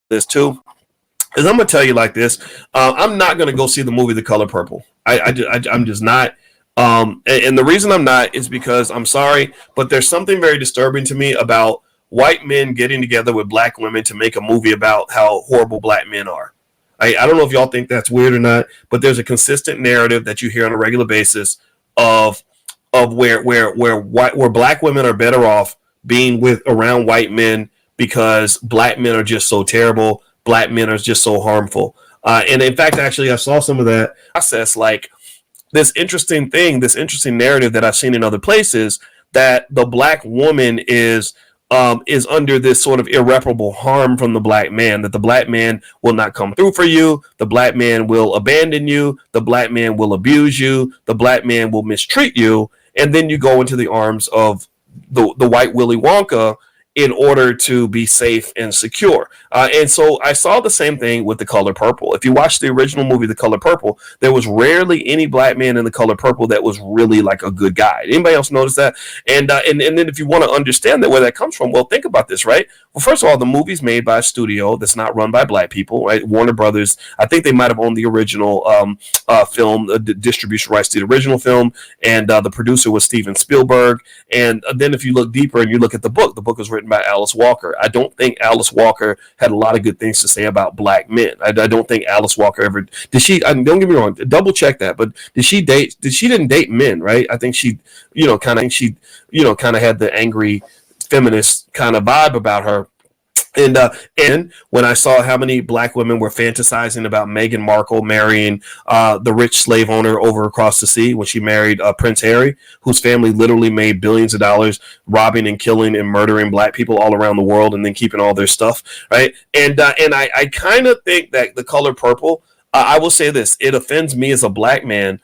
this too. Is I'm gonna tell you like this. I'm not gonna go see the movie The Color Purple. I'm just not. And the reason I'm not is because I'm sorry, but there's something very disturbing to me about white men getting together with black women to make a movie about how horrible black men are. I don't know if y'all think that's weird or not, but there's a consistent narrative that you hear on a regular basis of where black women are better off being with around white men because black men are just so terrible. Black men are just so harmful. And in fact, actually, I saw some of that process, like this interesting narrative that I've seen in other places that the black woman is under this sort of irreparable harm from the black man, that the black man will not come through for you, the black man will abandon you, the black man will abuse you, the black man will mistreat you, and then you go into the arms of the white Willy Wonka in order to be safe and secure. And so I saw the same thing with The Color Purple. If you watch the original movie, The Color Purple, there was rarely any black man in The Color Purple that was really like a good guy. Anybody else notice that? And then if you want to understand that where that comes from, well, think about this, right? Well, first of all, the movie's made by a studio that's not run by black people, right? Warner Brothers, I think they might have owned the original film, the distribution rights to the original film, and the producer was Steven Spielberg. And then if you look deeper and you look at the book was written by Alice Walker. I don't think Alice Walker had a lot of good things to say about black men. I don't think Alice Walker ever did. She, don't get me wrong, double check that, but she didn't date men, right? I think she kind of had the angry feminist kind of vibe about her. And when I saw how many black women were fantasizing about Meghan Markle marrying the rich slave owner over across the sea when she married Prince Harry, whose family literally made billions of dollars robbing and killing and murdering black people all around the world and then keeping all their stuff, right? And I kind of think that The Color Purple, I will say this, it offends me as a black man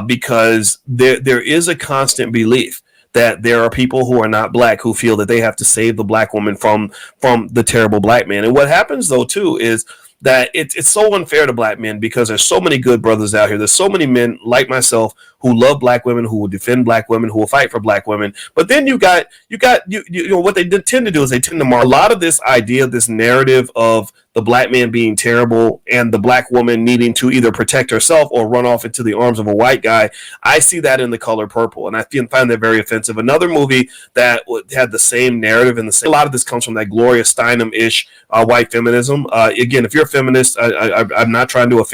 because there is a constant belief that there are people who are not black who feel that they have to save the black woman from the terrible black man. And what happens though too is that it's so unfair to black men because there's so many good brothers out here. There's so many men like myself who love black women, who will defend black women, who will fight for black women. But then you know what they tend to do is they tend to mark a lot of this idea, this narrative of the black man being terrible and the black woman needing to either protect herself or run off into the arms of a white guy. I see that in The Color Purple, and I find that very offensive. Another movie that had the same narrative and a lot of this comes from that Gloria Steinem-ish white feminism. Again, if you're a feminist, I'm not trying to offend